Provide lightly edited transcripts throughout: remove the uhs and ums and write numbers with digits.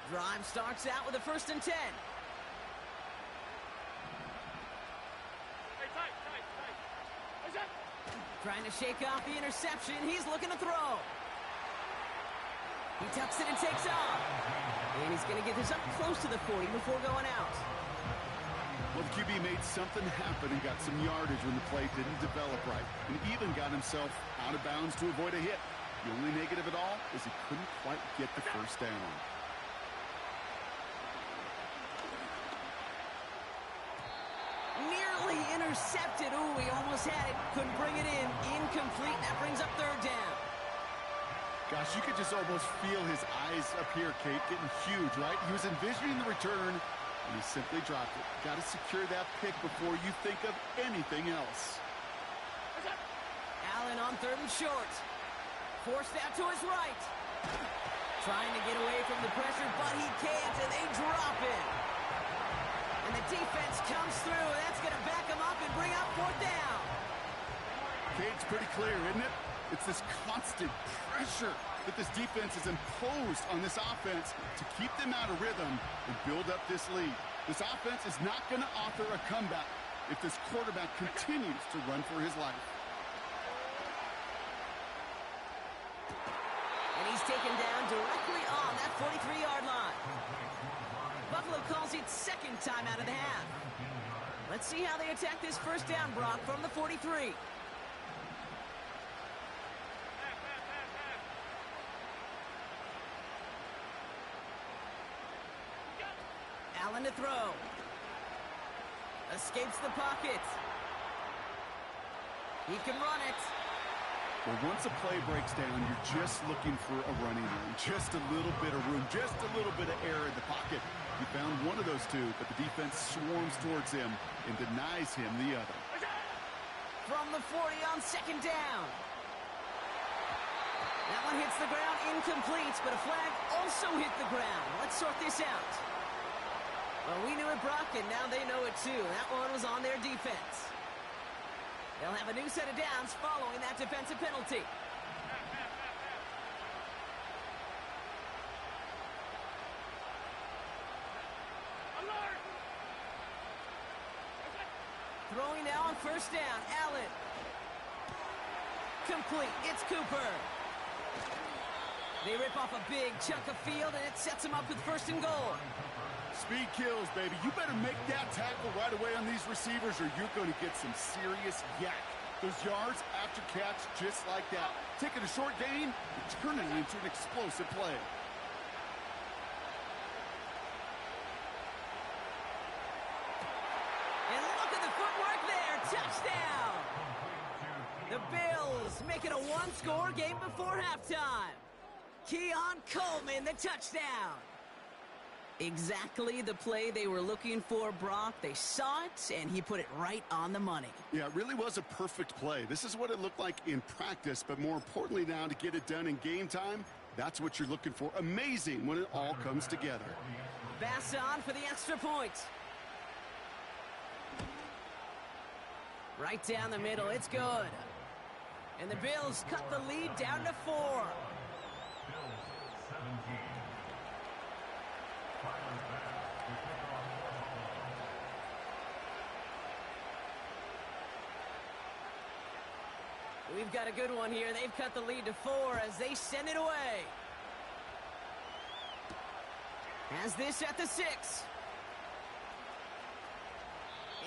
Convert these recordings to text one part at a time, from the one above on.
Drive starts out with a 1st and 10. Trying to shake off the interception. He's looking to throw. He tucks it and takes off. And he's going to get this up close to the 40 before going out. Well, the QB made something happen and got some yardage when the play didn't develop right. And even got himself out of bounds to avoid a hit. The only negative at all is he couldn't quite get the first down. Nearly intercepted. Ooh, he almost had it. Couldn't bring it in. Incomplete. That brings up 3rd down. Gosh, you could just almost feel his eyes up here, Kate, getting huge, right? He was envisioning the return, and he simply dropped it. Got to secure that pick before you think of anything else. Allen on 3rd and short. Forced out to his right. Trying to get away from the pressure, but he can't, and they drop it. And the defense comes through. That's going to back him up and bring up 4th down. Kate, it's pretty clear, isn't it? It's this constant pressure that this defense has imposed on this offense to keep them out of rhythm and build up this lead. This offense is not going to offer a comeback if this quarterback continues to run for his life. And he's taken down directly on that 43-yard line. Buffalo calls it 2nd time out of the half. Let's see how they attack this 1st down, Brock, from the 43. Allen to throw. Escapes the pocket. He can run it. Well, once a play breaks down, you're just looking for a running room. Just a little bit of room, just a little bit of air in the pocket. He found one of those two, but the defense swarms towards him and denies him the other. From the 40 on 2nd down. That one hits the ground, incomplete, but a flag also hit the ground. Let's sort this out. Well, we knew it, Brock, and now they know it too. That one was on their defense. They'll have a new set of downs following that defensive penalty. Throwing now on 1st down, Allen. Complete, it's Cooper. They rip off a big chunk of field, and it sets them up with 1st and goal. Speed kills, baby. You better make that tackle right away on these receivers or you're going to get some serious yak. Those yards after catch just like that. Taking a short gain and turning it into an explosive play. And look at the footwork there. Touchdown! The Bills make it a 1-score game before halftime. Keon Coleman, the touchdown. Exactly the play they were looking for, Brock. They saw it, and he put it right on the money. Yeah, it really was a perfect play. This is what it looked like in practice, but more importantly now to get it done in game time, that's what you're looking for. Amazing when it all comes together. Bass on for the extra point. Right down the middle, it's good. And the Bills cut the lead down to 4. We've got a good one here. They've cut the lead to 4 as they send it away. Has this at the 6.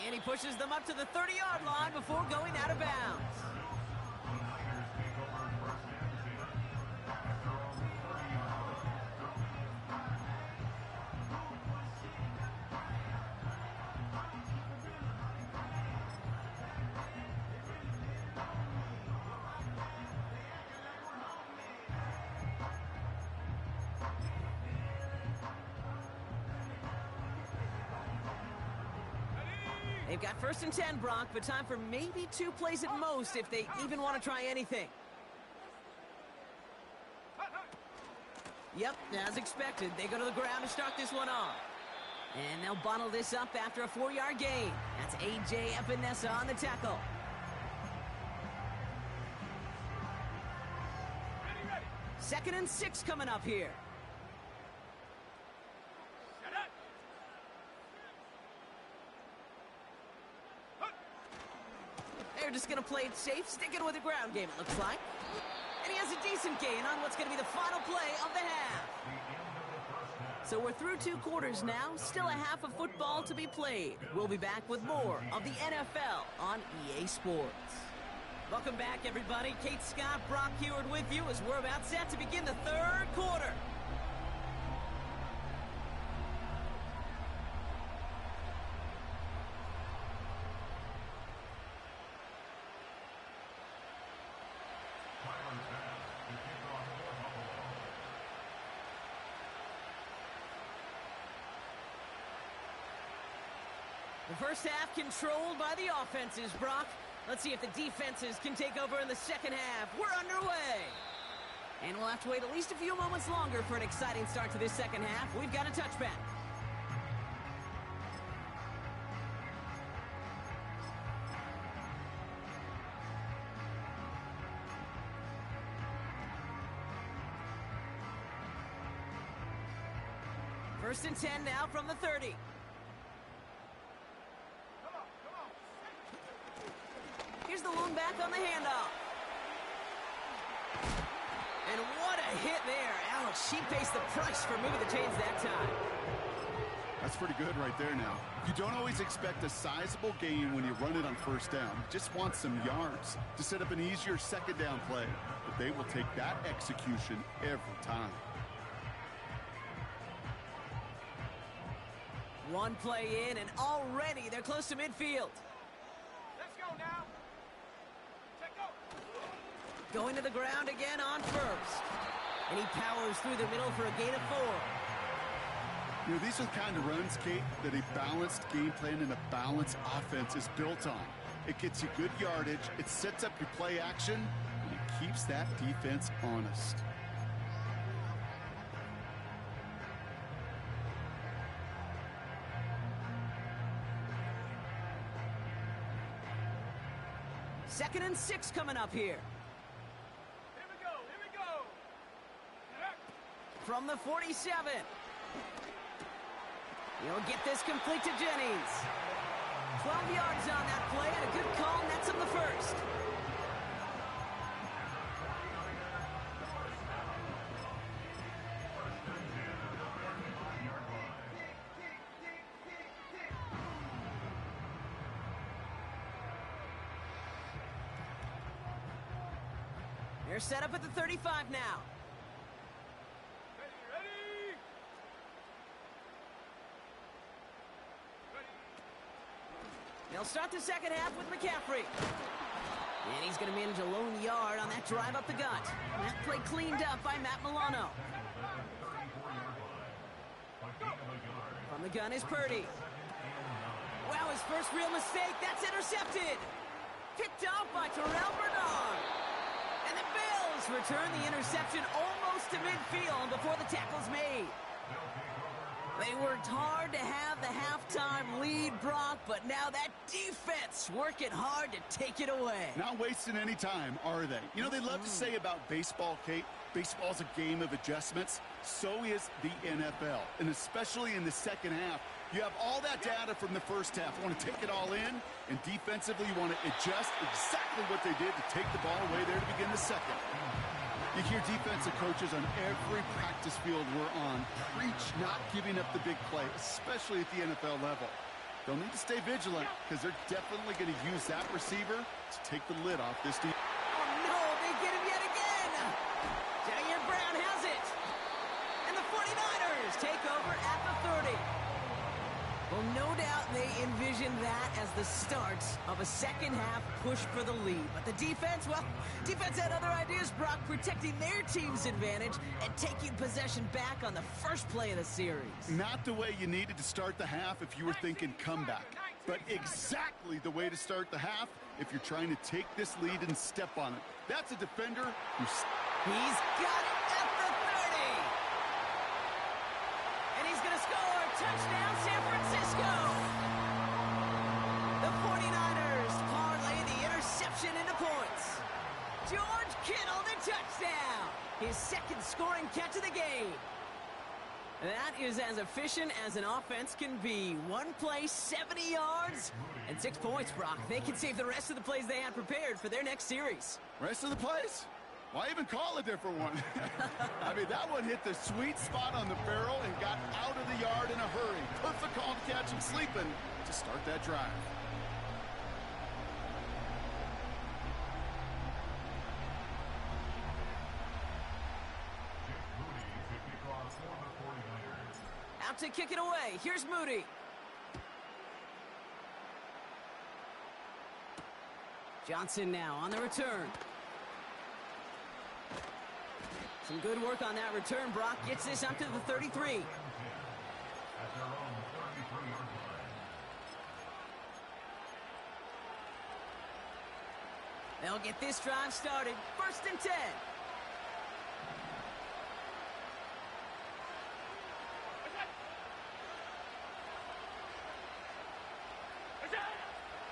And he pushes them up to the 30-yard line before going out of bounds. They've got 1st and 10, Brock, but time for maybe 2 plays at most if they even want to try anything. Yep, as expected, they go to the ground to start this one off. And they'll bottle this up after a 4-yard gain. That's A.J. Epinesa on the tackle. Second and 6 coming up here. just going to play it safe, sticking with the ground game, it looks like. And he has a decent gain on what's going to be the final play of the half. So we're through 2 quarters now, still a half of football to be played. We'll be back with more of the NFL on EA Sports. Welcome back, everybody. Kate Scott, Brock Heward with you as we're about set to begin the 3rd quarter. The first half controlled by the offenses, Brock. Let's see if the defenses can take over in the second half. We're underway. And we'll have to wait at least a few moments longer for an exciting start to this second half. We've got a touchback. First and 10 now from the 30. Here's the lone back on the handoff. And what a hit there. Alex, she pays the price for moving the chains that time. That's pretty good right there now. You don't always expect a sizable gain when you run it on first down. You just want some yards to set up an easier second down play. But they will take that execution every time. One play in, and already they're close to midfield. Let's go now. Going to the ground again on first. And he powers through the middle for a gain of 4. You know, these are the kind of runs, Kate, that a balanced game plan and a balanced offense is built on. It gets you good yardage, it sets up your play action, and it keeps that defense honest. Second and 6 coming up here. Here we go. From the 47. He'll get this complete to Jennings. 12 yards on that play, and a good call nets him the first. They're set up at the 35 now. Ready. They'll start the second half with McCaffrey. And he's going to manage a lone yard on that drive up the gut. That play cleaned up by Matt Milano. From the gun is Purdy. Wow, his first real mistake. That's intercepted. Picked off by Terrell Bernard. And the Bills return the interception almost to midfield before the tackle's made. They worked hard to have the halftime lead, Brock, but now that defense working hard to take it away. Not wasting any time, are they? You know, they love to say about baseball, Kate, baseball's a game of adjustments. So is the NFL, and especially in the second half. You have all that data from the first half. You want to take it all in, and defensively you want to adjust exactly what they did to take the ball away there to begin the second. You hear defensive coaches on every practice field we're on preach not giving up the big play, especially at the NFL level. They'll need to stay vigilant because they're definitely going to use that receiver to take the lid off this defense. Oh, no, they get him yet again. Jair Brown has it. And the 49ers take over at the 30. Well, no doubt they envisioned that as the start of a second-half push for the lead. But the defense, well, defense had other ideas, Brock, protecting their team's advantage and taking possession back on the first play of the series. Not the way you needed to start the half if you were thinking comeback, but exactly the way to start the half if you're trying to take this lead and step on it. That's a defender who's... He's got it at the 30. And he's going to score. Touchdown, San Francisco. The 49ers parlay the interception into points. George Kittle, the touchdown. His second scoring catch of the game. That is as efficient as an offense can be. One play, 70 yards, and 6 points, Brock. They can save the rest of the plays they had prepared for their next series. Rest of the plays? Why even call a different one? I mean, that one hit the sweet spot on the barrel and got out of the yard in a hurry. Perfect call to catch him sleeping to start that drive. Out to kick it away. Here's Moody. Johnson now on the return. Some good work on that return. Brock gets this up to the 33. They'll get this drive started. 1st and 10.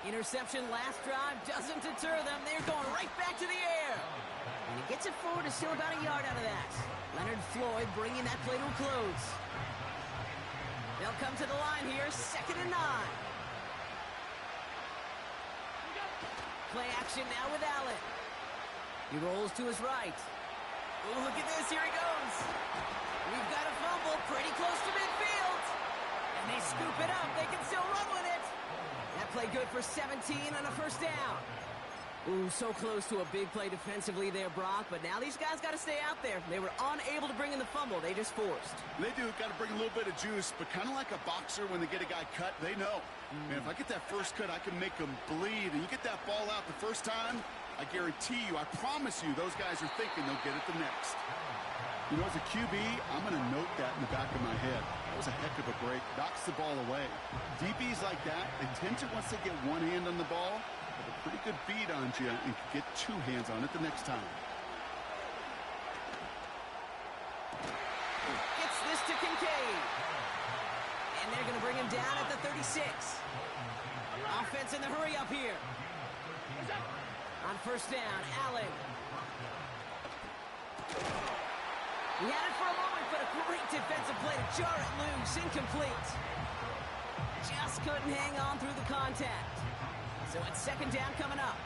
Interception last drive doesn't deter them. They're going right back to the air. And he gets it forward to still about a yard out of that. Leonard Floyd bringing that play to a close. They'll come to the line here, 2nd and 9. Play action now with Allen. He rolls to his right. Oh, look at this. Here he goes. We've got a fumble pretty close to midfield. And they scoop it up. They can still run with it. That play good for 17 and a 1st down. Ooh, so close to a big play defensively there, Brock. But now these guys got to stay out there. They were unable to bring in the fumble. They just forced. They do. Got to bring a little bit of juice, but kind of like a boxer when they get a guy cut, they know. Man, if I get that first cut, I can make them bleed. And you get that ball out the first time, I guarantee you, I promise you, those guys are thinking they'll get it the next. You know, as a QB, I'm going to note that in the back of my head. That was a heck of a break. Knocks the ball away. DBs like that, they tend to, once they get one hand on the ball, have a pretty good beat on you and can get 2 hands on it the next time. Gets this to Kincaid. And they're going to bring him down at the 36. Offense in the hurry up here. On 1st down, Allen. He had it for a moment, but a great defensive play to jar it loose. Incomplete. Just couldn't hang on through the contact. So it's 2nd down coming up.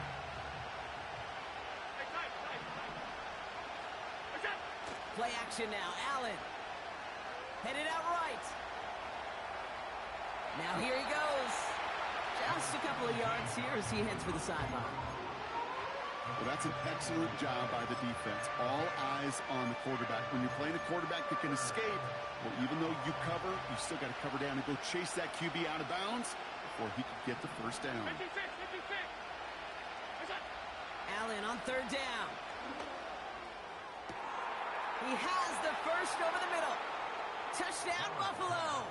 Play action now. Allen. Headed out right. Now here he goes. Just a couple of yards here as he heads for the sideline. Well, that's an excellent job by the defense. All eyes on the quarterback. When you're playing a quarterback that can escape, well, even though you cover, you still got to cover down and go chase that QB out of bounds before he could get the 1st down. 56. Allen on 3rd down. He has the first over the middle. Touchdown, Buffalo.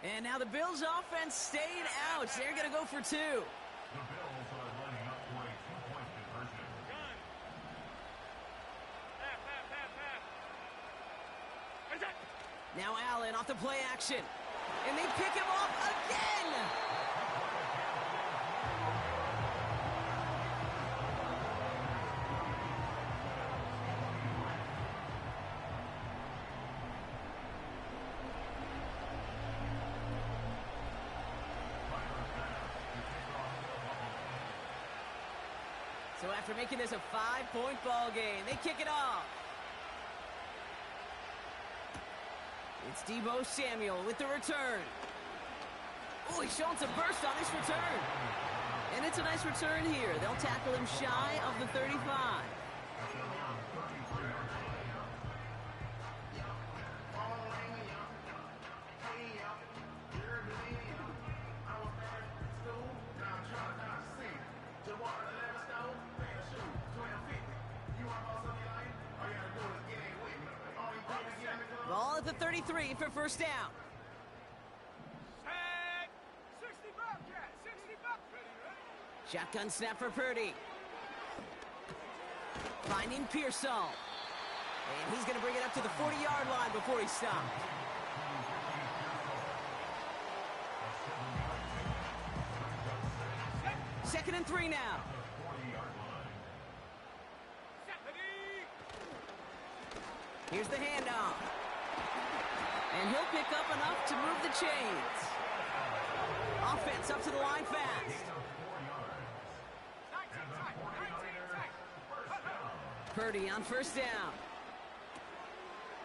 And now the Bills offense stayed out. They're going to go for 2. The Bills are lining up for a 2-point conversion. Now Allen off the play action. And they pick him off again. So after making this a 5-point ball game, they kick it off. It's Deebo Samuel with the return. Oh, he's showing some burst on this return. And it's a nice return here. They'll tackle him shy of the 35. Ball at the 33 for 1st down. Tag. 60 Bobcat. 60 Bobcat. Shotgun snap for Purdy. Finding Pearsall. And he's going to bring it up to the 40-yard line before he stopped. Second and 3 now. Here's the handoff. And he'll pick up enough to move the chains. Offense up to the line fast. Purdy on first down.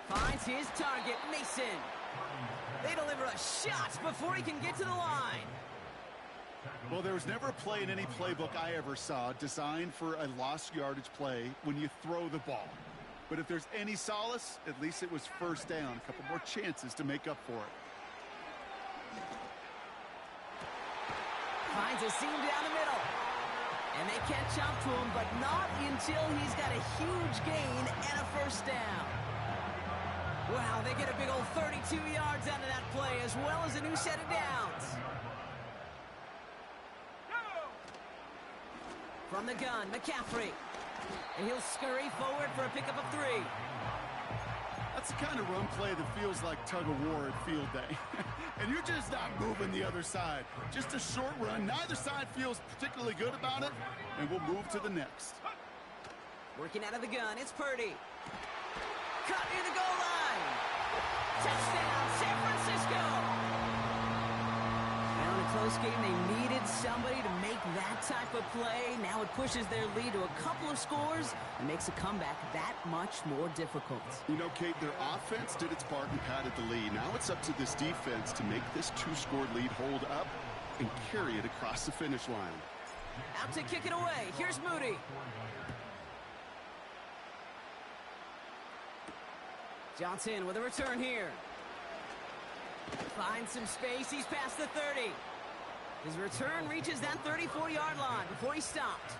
Finds his target, Mason. They deliver a shot before he can get to the line. Well, there was never a play in any playbook I ever saw designed for a lost yardage play when you throw the ball. But if there's any solace, at least it was first down. A couple more chances to make up for it. Finds a seam down the middle. And they catch up to him, but not until he's got a huge gain and a first down. Wow, they get a big old 32 yards out of that play, as well as a new set of downs. From the gun, McCaffrey. And he'll scurry forward for a pickup of 3. That's the kind of run play that feels like tug-of-war at field day. And you're just not moving the other side. Just a short run. Neither side feels particularly good about it. And we'll move to the next. Working out of the gun, it's Purdy. Caught near the goal line. Touchdown, San Francisco. Now in a close game, they needed somebody to make that type of play. Now it pushes their lead to a couple of scores and makes a comeback that much more difficult. You know, Kate, their offense did its part and padded the lead. Now it's up to this defense to make this 2-score lead hold up and carry it across the finish line. Out to kick it away. Here's Moody. Johnson with a return here. Finds some space. He's past the 30. His return reaches that 34-yard line before he stopped.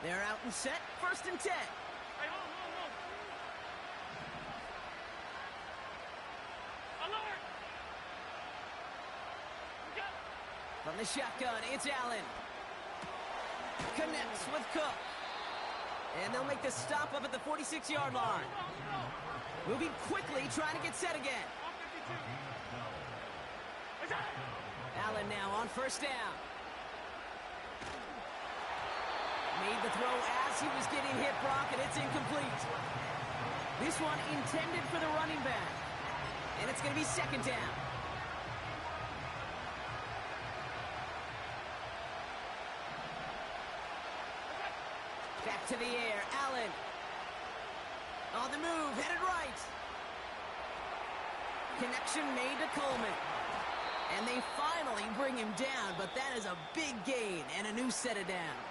They're out and set. 1st and 10. From the shotgun, it's Allen. Connects with Cook. And they'll make the stop up at the 46-yard line. Moving quickly, trying to get set again. Allen now on first down. Made the throw as he was getting hit, Brock, and it's incomplete. This one intended for the running back. And it's going to be 2nd down. Back to the air, Allen. On the move, headed right. Connection made to Coleman. And they finally bring him down, but that is a big gain and a new set of downs.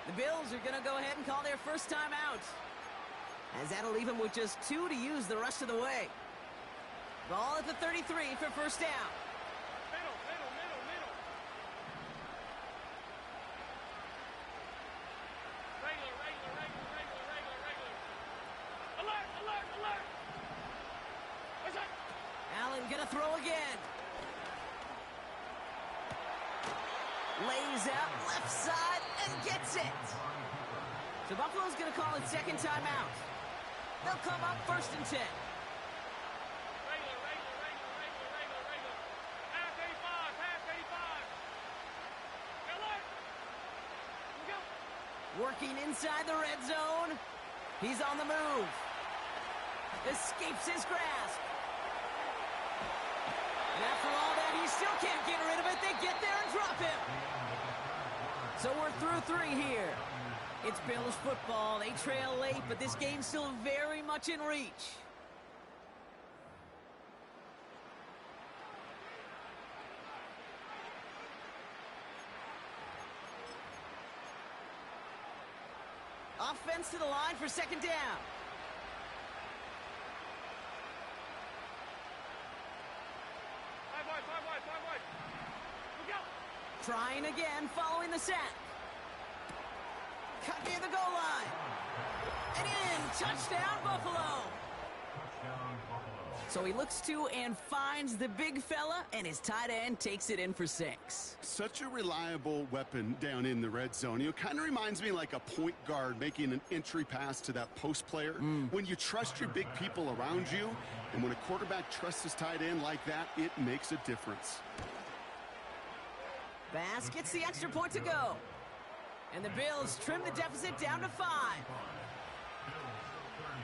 The Bills are going to go ahead and call their first time out, as that'll leave them with just 2 to use the rest of the way. Ball at the 33 for first down. Allen gonna throw again. Lays out left side and gets it. So Buffalo's gonna call it 2nd timeout. They'll come up 1st and 10. Working inside the red zone. He's on the move. Escapes his grasp. And after all that, he still can't get rid of it. They get there and drop him. So we're through 3 here. It's Bills football. They trail late, but this game's still very much in reach. Offense to the line for 2nd down. Trying again, following the sack. Cut near the goal line. And in, touchdown Buffalo. So he looks to and finds the big fella, and his tight end takes it in for 6. Such a reliable weapon down in the red zone. You know, kind of reminds me like a point guard making an entry pass to that post player. When you trust your big people around you, and when a quarterback trusts his tight end like that, it makes a difference. Bass gets the extra point to go. And the Bills trim the deficit down to 5. Bills 30.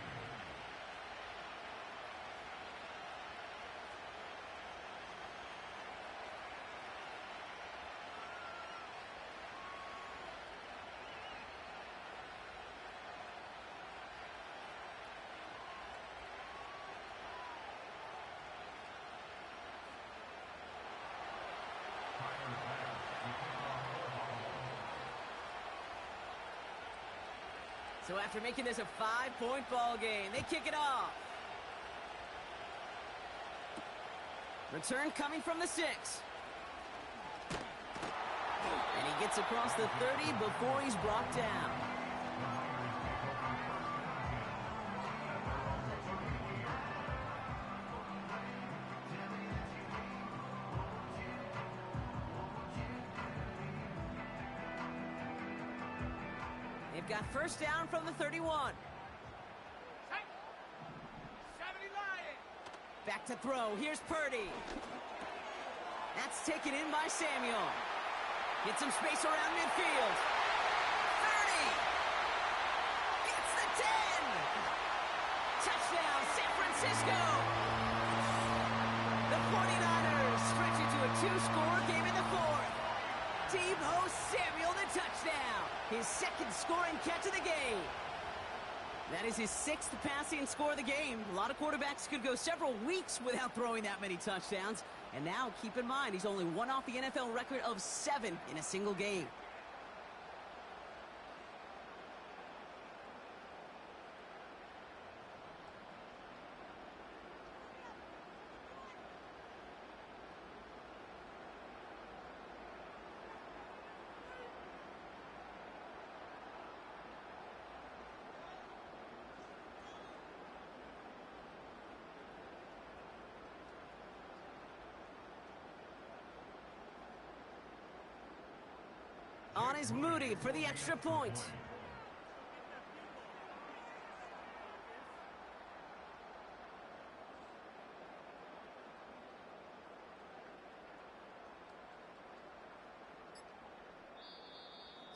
So after making this a 5-point ball game, they kick it off. Return coming from the 6. And he gets across the 30 before he's brought down. They've got first down from the 31. 70 Lions. Back to throw. Here's Purdy. That's taken in by Samuel. Get some space around midfield. 30. Gets the 10. Touchdown, San Francisco. The 49ers stretch it to a 2-score game in the 4th. Deebo Samuel, the touchdown. His second scoring catch of the game. That is his 6th passing score of the game. A lot of quarterbacks could go several weeks without throwing that many touchdowns. And now, keep in mind, he's only one off the NFL record of 7 in a single game. On is Moody for the extra point.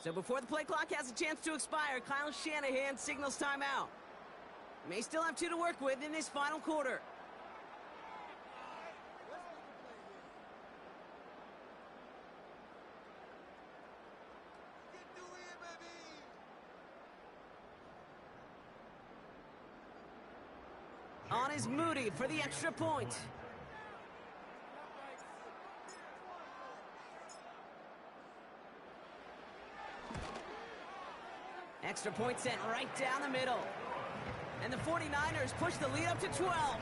So before the play clock has a chance to expire, Kyle Shanahan signals timeout. May still have 2 to work with in his final quarter. On is Moody for the extra point. Extra point sent right down the middle. And the 49ers push the lead up to 12.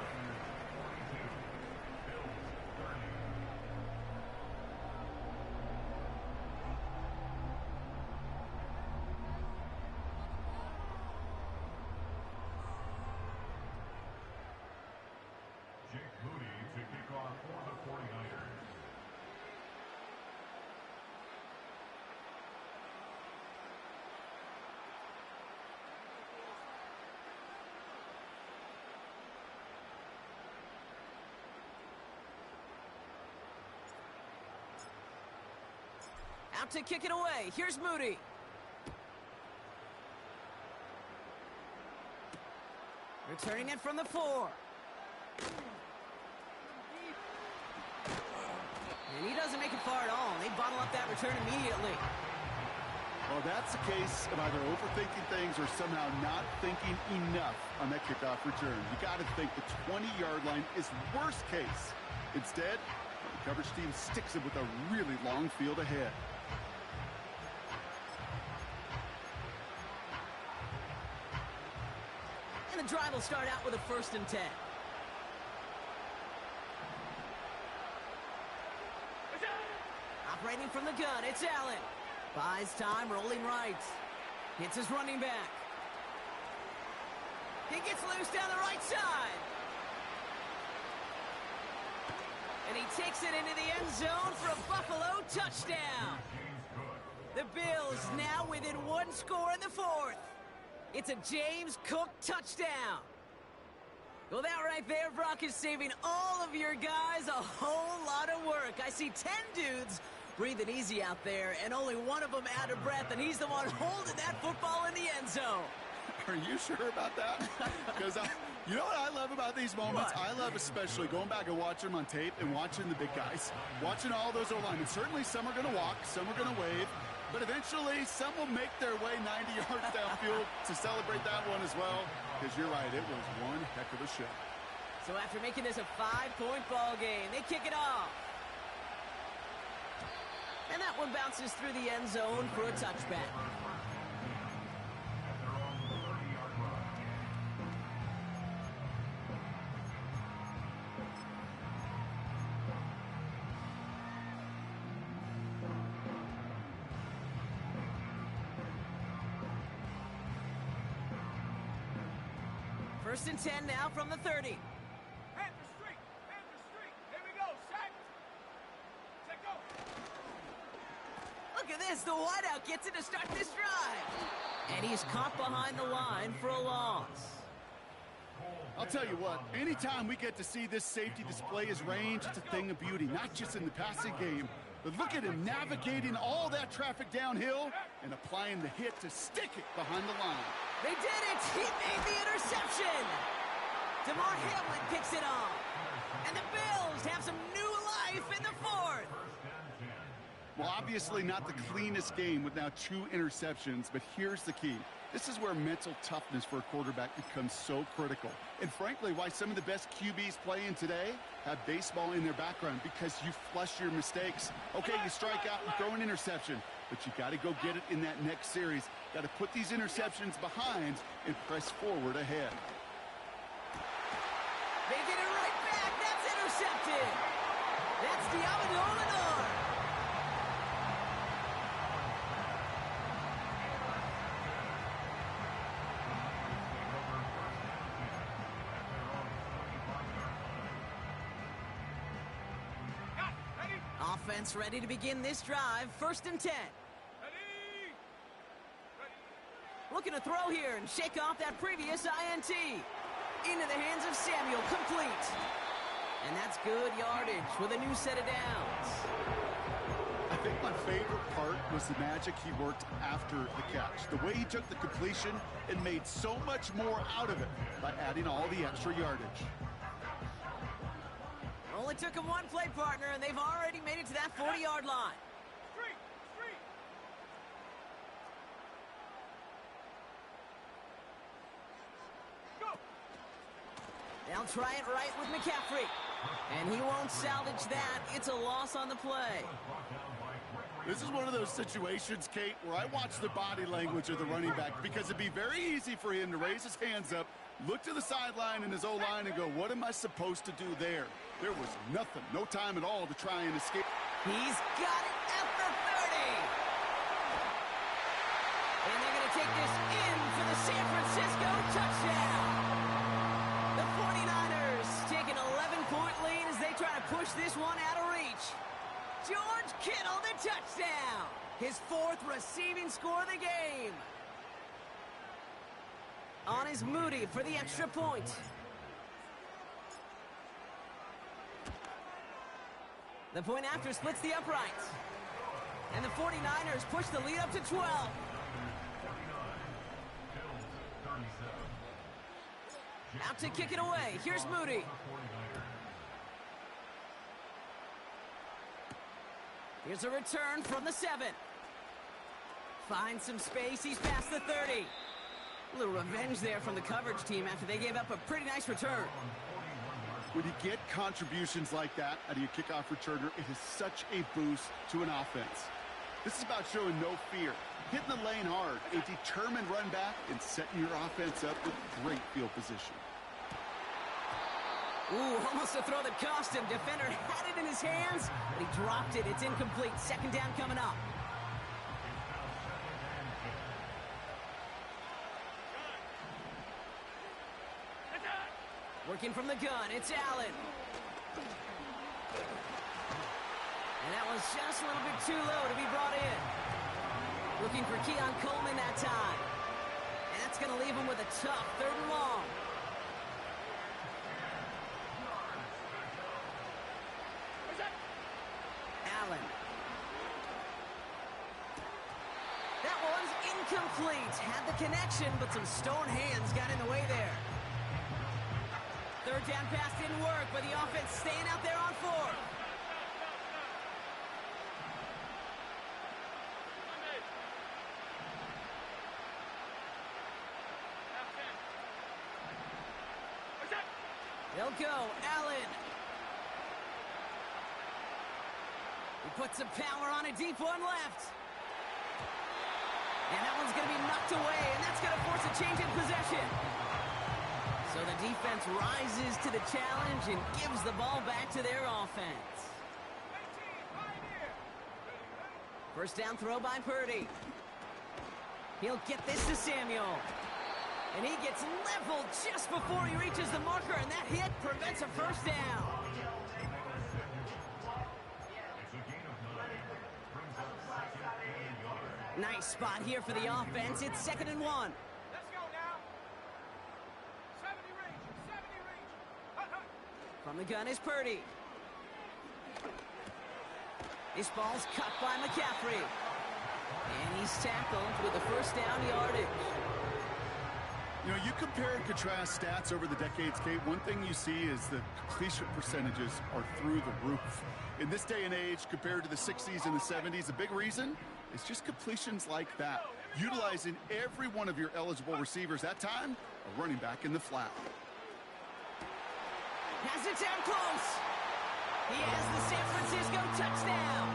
Jake Moody to kick off for the 49ers. Out to kick it away. Here's Moody. Returning it from the 4. And he doesn't make it far at all. They bottle up that return immediately. Well, that's a case of either overthinking things or somehow not thinking enough on that kickoff return. You got to think the 20-yard line is worst case. Instead, the coverage team sticks it with a really long field ahead. And the drive will start out with a 1st and 10. Operating from the gun, it's Allen. Buys time, rolling right. Hits his running back. He gets loose down the right side. And he takes it into the end zone for a Buffalo touchdown. The Bills now within 1 score in the 4th. It's a James Cook touchdown. Well, that right there, Brock, is saving all of your guys a whole lot of work. I see 10 dudes breathing easy out there, and only one of them out of breath, and he's the one holding that football in the end zone. Are you sure about that? Because you know what I love about these moments? What? I love especially going back and watching them on tape and watching the big guys, watching all those O-linemen. Certainly some are going to walk, some are going to wave, but eventually some will make their way 90 yards downfield to celebrate that one as well. Because you're right, it was one heck of a show. So after making this a 5-point ball game, they kick it off. And that one bounces through the end zone for a touchback. First and 10 now from the 30. Panther Street! Panther Street! Here we go! Set! Set, go! Look at this, the wideout gets it to start this drive. And he's caught behind the line for a loss. I'll tell you what, anytime we get to see this safety display his range, it's a thing of beauty, not just in the passing game, but look at him navigating all that traffic downhill and applying the hit to stick it behind the line. They did it! He made the interception! DeMar Hamlin picks it off. And the Bills have some new life in the fourth. Well, obviously not the cleanest game with now 2 interceptions, but here's the key. This is where mental toughness for a quarterback becomes so critical. And frankly, why some of the best QBs playing today have baseball in their background, because you flush your mistakes. Okay, you strike out and throw an interception, but you got to go get it in that next series. Got to put these interceptions behind and press forward ahead. They get it right back. That's intercepted. That's Diablo. Offense ready to begin this drive. First and 10. Ready! Ready! Looking to throw here and shake off that previous INT. Into the hands of Samuel, complete. And that's good yardage with a new set of downs. I think my favorite part was the magic he worked after the catch. The way he took the completion and made so much more out of it by adding all the extra yardage. Only took him one play, partner, and they've already made it to that 40-yard line. Street! Street! Go! They'll try it right with McCaffrey. And he won't salvage that. It's a loss on the play. This is one of those situations, Kate, where I watch the body language of the running back, because it'd be very easy for him to raise his hands up, look to the sideline in his O-line and go, what am I supposed to do there? There was nothing, no time at all to try and escape. He's got it at the 30. And they're going to take this in for the San Francisco touchdown. The 49ers take an 11-point lead as they try to push this one out of reach. George Kittle, the touchdown. His 4th receiving score of the game. On is Moody for the extra point. The point after splits the uprights. And the 49ers push the lead up to 12. Out to kick it away. Here's Moody. Here's a return from the 7. Finds some space. He's past the 30. A little revenge there from the coverage team after they gave up a pretty nice return. When you get contributions like that out of your kickoff returner, it is such a boost to an offense. This is about showing no fear, hitting the lane hard, a determined run back, and setting your offense up with great field position. Ooh, almost a throw that cost him. Defender had it in his hands, but he dropped it. It's incomplete. Second down coming up. Working from the gun, it's Allen. And that was just a little bit too low to be brought in. Looking for Keon Coleman that time. And that's going to leave him with a tough 3rd and long. Allen. Incomplete. Had the connection, but some stone hands got in the way there. Third down pass didn't work, but the offense staying out there on fourth. They'll go. Allen. He puts some power on a deep one left. And that one's going to be knocked away, and that's going to force a change in possession. So the defense rises to the challenge and gives the ball back to their offense. First down throw by Purdy. He'll get this to Samuel. And he gets leveled just before he reaches the marker, and that hit prevents a first down. Nice spot here for the offense. It's 2nd and 1. Let's go now. 70 range, 70 range. From the gun is Purdy. This ball's cut by McCaffrey. And he's tackled with the first down yardage. You know, you compare and contrast stats over the decades, Kate. One thing you see is that completion percentages are through the roof. In this day and age, compared to the 60s and the 70s, a big reason is just completions like that. Utilizing every one of your eligible receivers. That time, a running back in the flat. Has it down close. He has the San Francisco touchdown.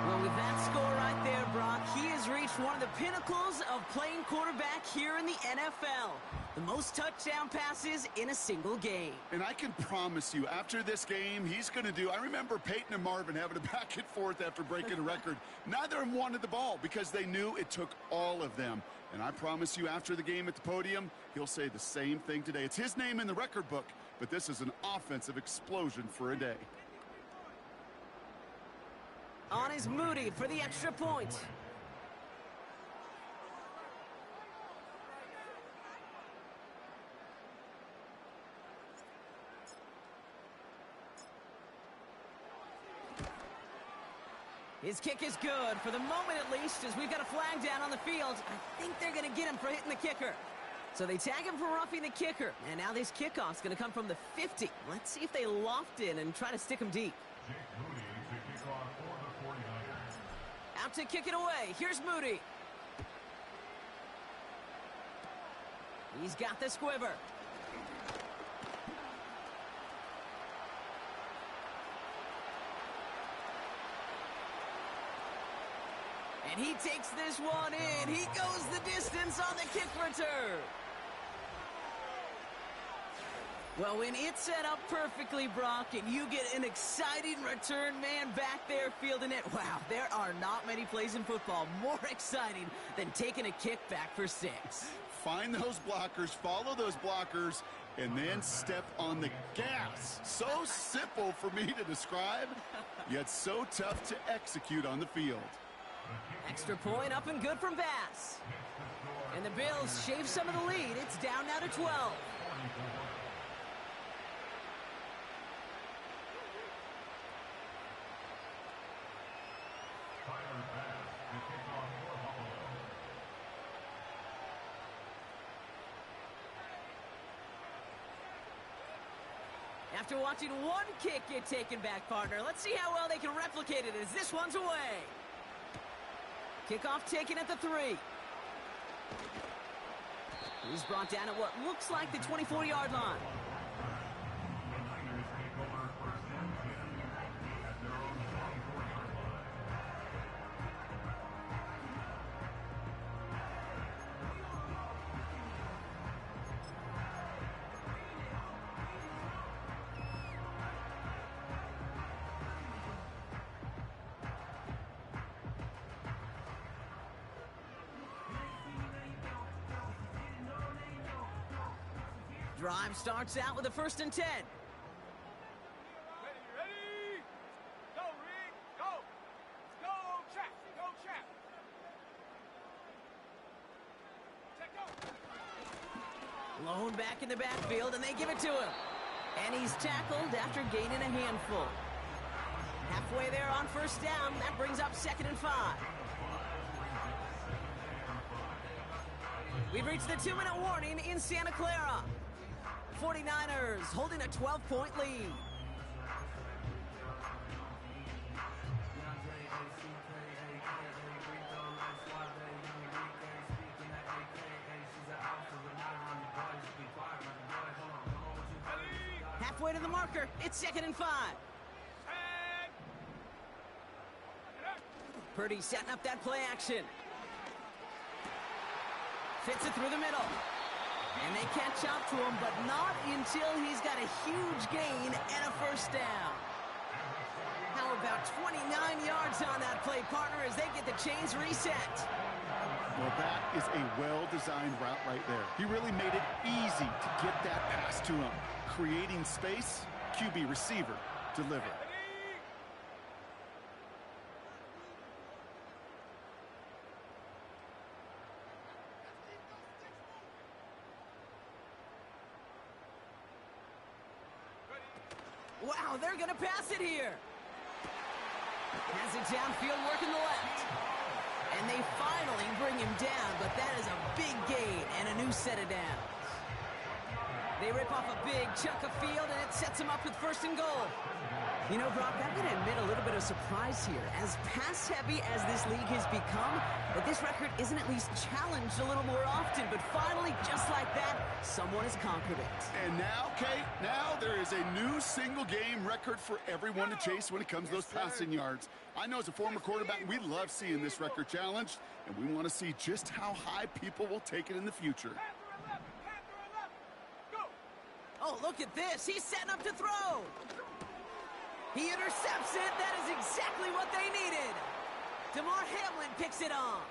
Well, with that score right there, Brock, he has reached one of the pinnacles of playing quarterback here in the NFL. The most touchdown passes in a single game. And I can promise you, after this game, he's going to do... I remember Peyton and Marvin having a back and forth after breaking a record. Neither of them wanted the ball because they knew it took all of them. And I promise you, after the game at the podium, he'll say the same thing today. It's his name in the record book, but this is an offensive explosion for a day. On is Moody for the extra point. His kick is good, for the moment at least, as we've got a flag down on the field. I think they're going to get him for hitting the kicker. So they tag him for roughing the kicker, and now this kickoff's going to come from the 50. Let's see if they loft in and try to stick him deep. Out to kick it away. Here's Moody. He's got the squiver. And he takes this one in. He goes the distance on the kick return. Well, when it's set up perfectly, Brock, and you get an exciting return man back there fielding it, wow, there are not many plays in football more exciting than taking a kick back for 6. Find those blockers, follow those blockers, and then step on the gas. So simple for me to describe, yet so tough to execute on the field. Extra point up and good from Bass. And the Bills shave some of the lead. It's down now to 12. After watching one kick get taken back, partner, let's see how well they can replicate it as this one's away. Kickoff taken at the 3. He's brought down at what looks like the 24-yard line. Drive starts out with a 1st and 10. Ready? Go, Rick, go. Let's go, Chap. Go, Chap. Check go. Lone back in the backfield, and they give it to him. And he's tackled after gaining a handful. Halfway there on 1st down. That brings up 2nd and 5. We've reached the 2-minute warning in Santa Clara. 49ers holding a 12-point lead. Halfway to the marker, it's 2nd and 5. Purdy setting up that play action. Fits it through the middle. And they catch up to him, but not until he's got a huge gain and a first down. How about 29 yards on that play, partner, as they get the chains reset? Well, that is a well-designed route right there. He really made it easy to get that pass to him. Creating space, QB receiver, deliver. Wow, they're going to pass it here. Has it downfield, working the left. And they finally bring him down, but that is a big gain and a new set of downs. They rip off a big chunk of field, and it sets them up with 1st and goal. You know, Brock, I'm going to admit a little bit of surprise here. As pass-heavy as this league has become, that this record isn't at least challenged a little more often. But finally, just like that, someone has conquered it. And now, Kate, now there is a new single-game record for everyone to chase when it comes to those passing yards. I know as a former quarterback, we love seeing this record challenged, and we want to see just how high people will take it in the future. Oh, look at this. He's setting up to throw. He intercepts it. That is exactly what they needed. DeMar Hamlin picks it off.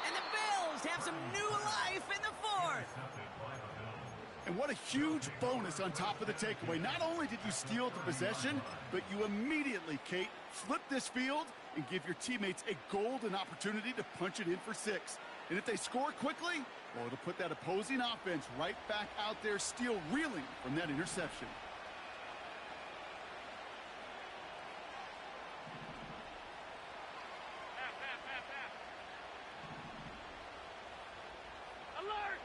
And the Bills have some new life in the 4th. And what a huge bonus on top of the takeaway. Not only did you steal the possession, but you immediately, Kate, flip this field and give your teammates a golden opportunity to punch it in for 6. And if they score quickly, well, it'll put that opposing offense right back out there, still reeling from that interception. Alert!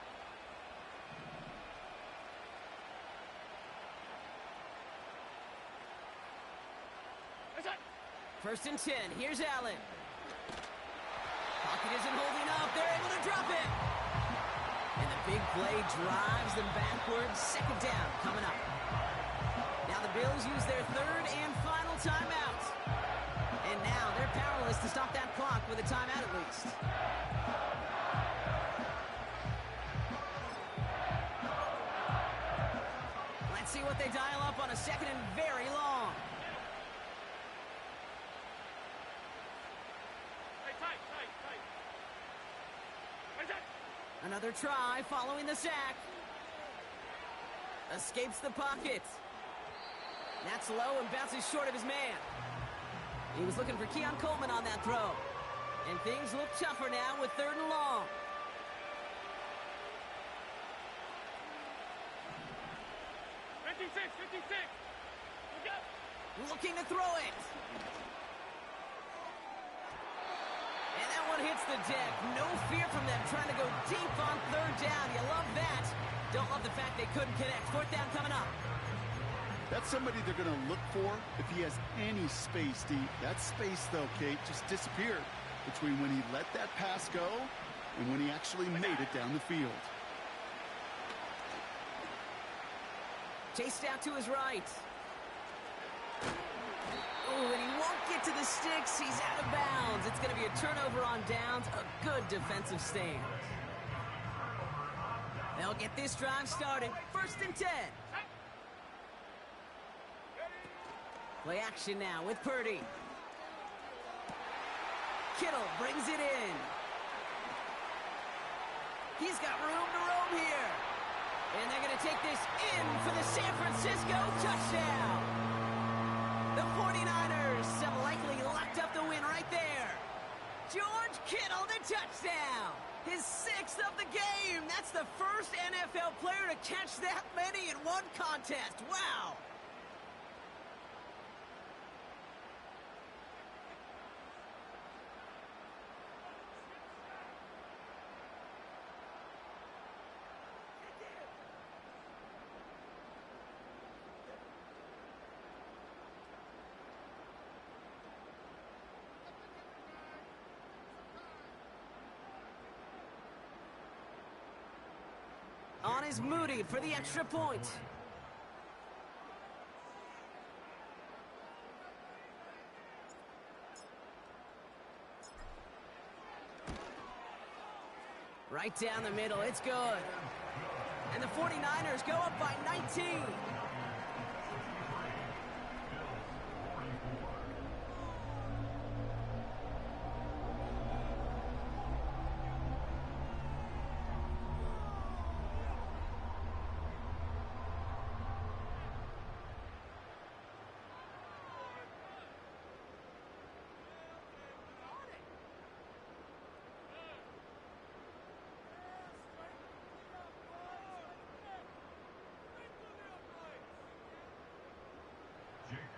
1st and 10. Here's Allen. Pocket isn't holding up. They're able to drop it. And the big play drives them backwards. 2nd down coming up. Now the Bills use their 3rd and final timeout. And now they're powerless to stop that clock with a timeout at least. Let's see what they dial up on a 2nd and very long. Another try following the sack. Escapes the pocket. That's low and bounces short of his man. He was looking for Keon Coleman on that throw. And things look tougher now with 3rd and long. Looking to throw it. And that one hits the deck. No fear from them trying to go deep on 3rd down. You love that. Don't love the fact they couldn't connect. 4th down coming up. That's somebody they're going to look for if he has any space deep. That space, though, Kate, just disappeared between when he let that pass go and when he actually made it down the field. Chased out to his right. Oh, and he won't get to the sticks. He's out of bounds. It's going to be a turnover on downs. A good defensive stand. They'll get this drive started. 1st and 10. Play action now with Purdy. Kittle brings it in. He's got room to roam here. And they're going to take this in for the San Francisco touchdown. The 49ers have likely locked up the win right there. George Kittle, the touchdown. His 6th of the game. That's the first NFL player to catch that many in one contest. Wow. on is Moody for the extra point. Right down the middle, it's good. And the 49ers go up by 19.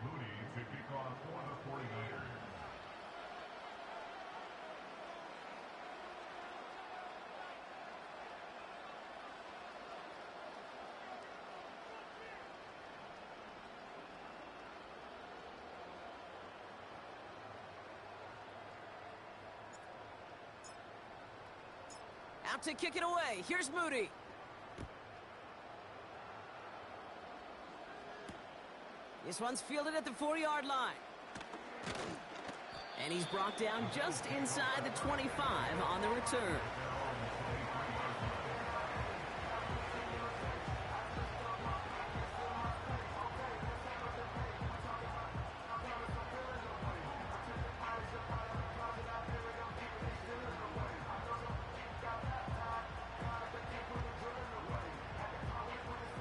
Moody to kick off for the 49ers. Out to kick it away. Here's Moody. This one's fielded at the 4-yard line. And he's brought down just inside the 25 on the return.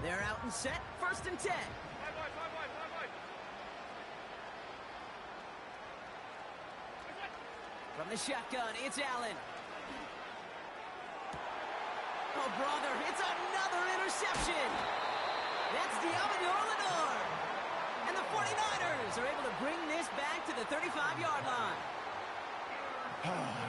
They're out and set. 1st and 10. From the shotgun, it's Allen. Oh, brother, it's another interception. That's Diablo Lenore. And the 49ers are able to bring this back to the 35-yard line.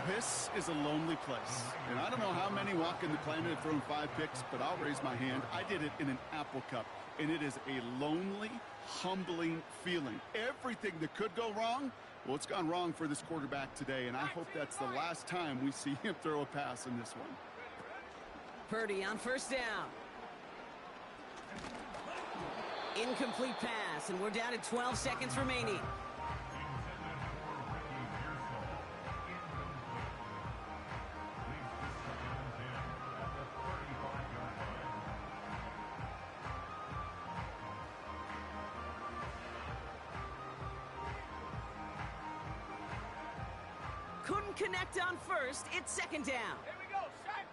This is a lonely place. And I don't know how many walking the planet have thrown 5 picks, but I'll raise my hand. I did it in an Apple Cup. And it is a lonely, humbling feeling. Everything that could go wrong, well, it's gone wrong for this quarterback today, and I hope that's the last time we see him throw a pass in this one. Purdy on 1st down. Incomplete pass, and we're down to 12 seconds remaining. Couldn't connect on 1st. It's 2nd down. Here we go, sack.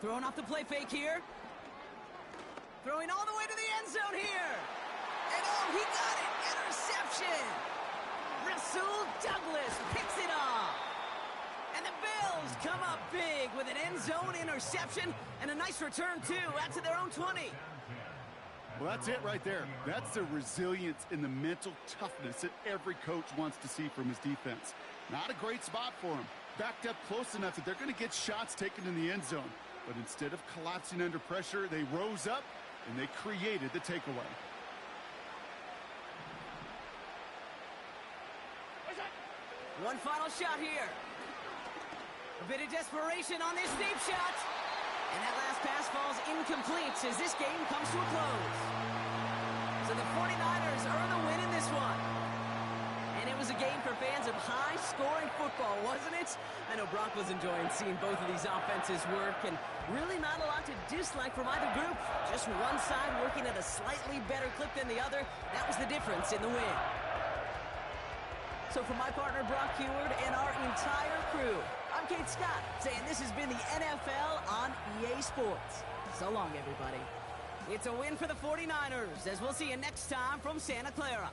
Throwing off the play fake here. Throwing all the way to the end zone here. And oh, he got it. Interception. Rasul Douglas picks it off. And the Bills come up big with an end zone interception and a nice return, too, out to their own 20. Well, that's it right there. That's the resilience and the mental toughness that every coach wants to see from his defense. Not a great spot for him. Backed up close enough that they're going to get shots taken in the end zone. But instead of collapsing under pressure, they rose up and they created the takeaway. One final shot here. A bit of desperation on this deep shot. And that last pass falls incomplete as this game comes to a close. So the 49ers earn the win in this one. And it was a game for fans of high-scoring football, wasn't it? I know Brock was enjoying seeing both of these offenses work, and really not a lot to dislike from either group. Just one side working at a slightly better clip than the other. That was the difference in the win. So for my partner, Brock Heward, and our entire crew, I'm Kate Scott, saying this has been the NFL on EA Sports. So long, everybody. It's a win for the 49ers, as we'll see you next time from Santa Clara.